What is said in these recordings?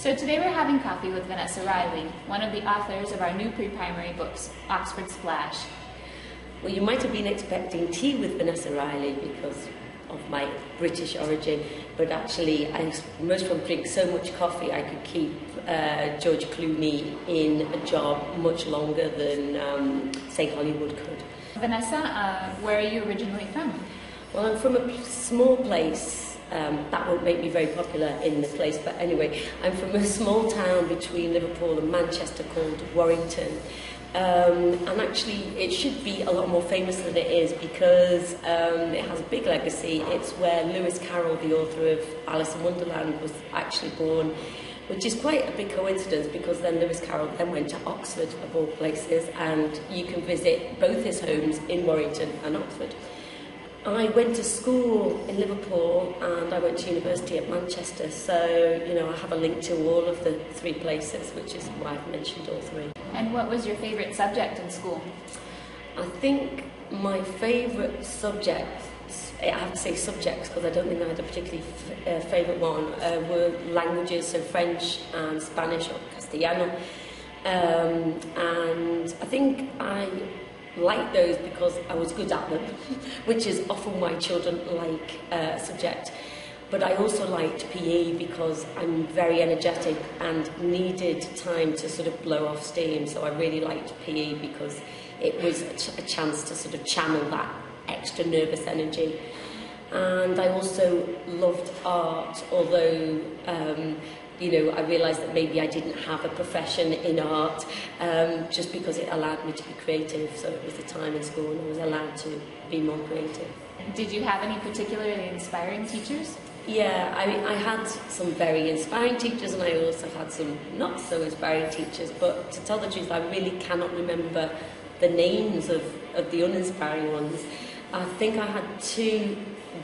So today we're having coffee with Vanessa Reilly, one of the authors of our new pre-primary books, Oxford Splash. Well, you might have been expecting tea with Vanessa Reilly because of my British origin, but actually most people drink so much coffee I could keep George Clooney in a job much longer than, say, Hollywood could. Vanessa, where are you originally from? Well, I'm from a small place. That won't make me very popular in the place, but anyway, I'm from a small town between Liverpool and Manchester called Warrington. And actually, it should be a lot more famous than it is because it has a big legacy. It's where Lewis Carroll, the author of Alice in Wonderland, was actually born, which is quite a big coincidence because then Lewis Carroll then went to Oxford, of all places, and you can visit both his homes in Warrington and Oxford. I went to school in Liverpool and I went to university at Manchester, so, you know, I have a link to all of the three places, which is why I've mentioned all three. And what was your favourite subject in school? I think my favourite subjects, I have to say subjects because I don't think I had a particularly favourite one, were languages, so French and Spanish or Castellano. And I think I liked those because I was good at them, which is often why children like a subject. But I also liked PE because I'm very energetic and needed time to sort of blow off steam. So I really liked PE because it was a chance to sort of channel that extra nervous energy. And I also loved art, although you know, I realised that maybe I didn't have a profession in art just because it allowed me to be creative. So it was the time in school when I was allowed to be more creative. Did you have any particularly inspiring teachers? Yeah, I mean, I had some very inspiring teachers and I also had some not so inspiring teachers. But to tell the truth, I really cannot remember the names of the uninspiring ones. I think I had two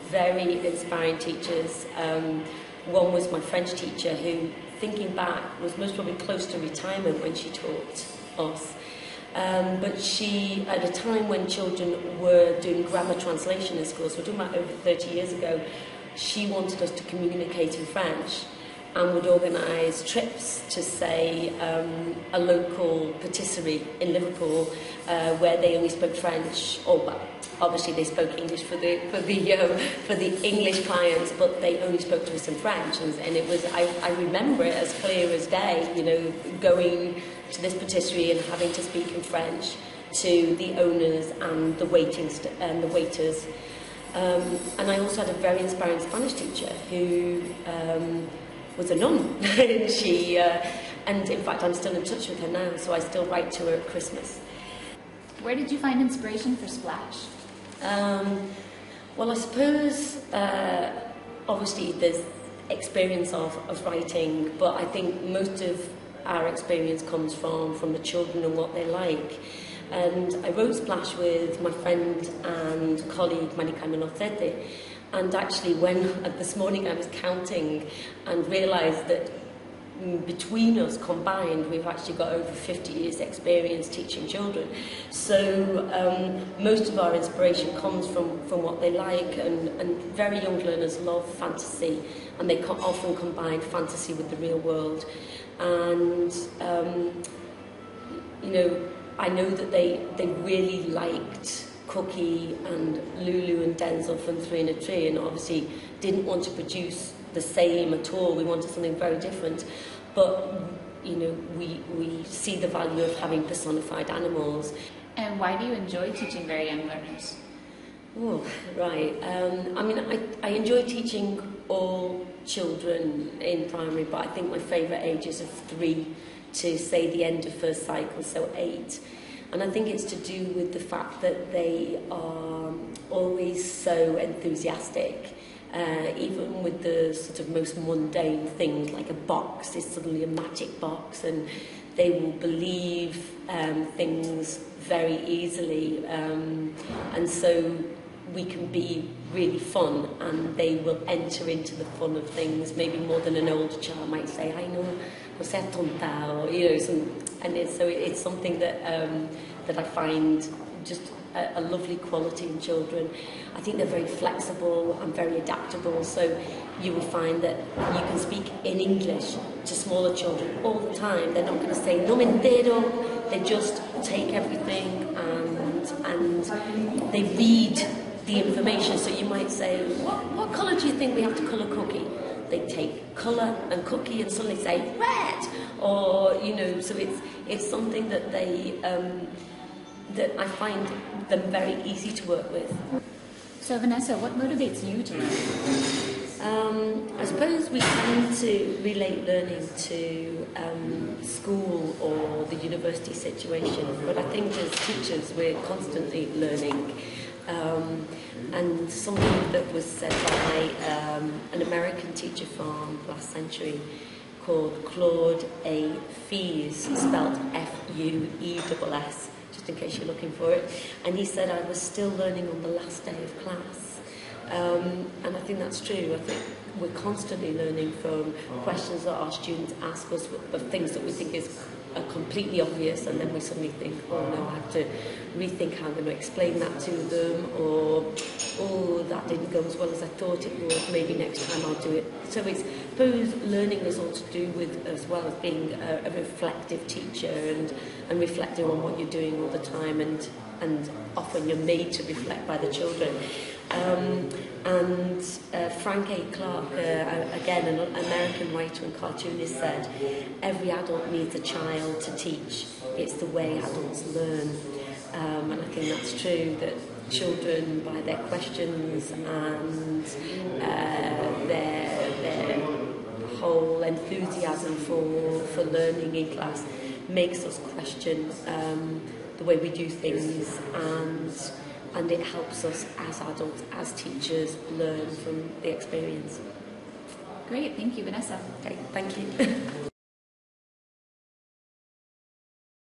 very inspiring teachers. One was my French teacher who, thinking back, was most probably close to retirement when she taught us. But she, at a time when children were doing grammar translation in schools, so we're talking about over 30 years ago, she wanted us to communicate in French and would organise trips to, say, a local patisserie in Liverpool where they only spoke French, or well, obviously they spoke English for the English clients, but they only spoke to us in French, and it was I remember it as clear as day, you know, going to this patisserie and having to speak in French to the owners and the waiters. And I also had a very inspiring Spanish teacher who was a nun. And in fact, I'm still in touch with her now, so I still write to her at Christmas. Where did you find inspiration for Splash? Well, I suppose, obviously, there's experience of writing, but I think most of our experience comes from the children and what they like. And I wrote Splash with my friend and colleague, Manika Minotete. And actually, when this morning I was counting and realised that between us combined, we've actually got over 50 years experience teaching children. So most of our inspiration comes from what they like, and very young learners love fantasy, and they often combine fantasy with the real world. And, you know, I know that they really liked Cookie and Lulu and Denzel from Three in a Tree, and obviously didn't want to produce the same at all. We wanted something very different. But, you know, we see the value of having personified animals. And why do you enjoy teaching very young learners? Oh, right. I mean, I enjoy teaching all children in primary, but I think my favourite ages are 3 to, say, the end of first cycle, so 8. And I think it's to do with the fact that they are always so enthusiastic. Even with the sort of most mundane things, like a box is suddenly a magic box, and they will believe things very easily, and so we can be really fun, and they will enter into the fun of things maybe more than an older child might say, I know, sei tonta, or, you know, and it's something that that I find just a lovely quality in children. I think they're very flexible and very adaptable, so you will find that you can speak in English to smaller children all the time. They're not going to say no me entero, they just take everything and they read the information. So you might say, what colour do you think we have to colour cookie? They take colour and cookie and suddenly say red, or so it's something that they that I find them very easy to work with. So Vanessa, what motivates you to learn? I suppose we tend to relate learning to school or the university situation, but I think as teachers we're constantly learning. And something that was said by an American teacher from last century called Claude A. Fees, spelled F-U-E-S-S, just in case you're looking for it. And he said, I was still learning on the last day of class. And I think that's true. I think we're constantly learning from questions that our students ask us, of things that we think are completely obvious, and then we suddenly think, oh no, I have to rethink how I'm going to explain that to them, or oh, that didn't go as well as I thought it would, maybe next time I'll do it. So I suppose learning is all to do with, as well as being a reflective teacher and reflecting on what you're doing all the time, and often you're made to reflect by the children. Frank A. Clark, again an American writer and cartoonist, said, every adult needs a child to teach. It's the way adults learn. And I think that's true, that children, by their questions and their whole enthusiasm for learning in class, makes us question the way we do things, and it helps us as adults, as teachers, learn from the experience. Great, thank you, Vanessa. Okay, thank you.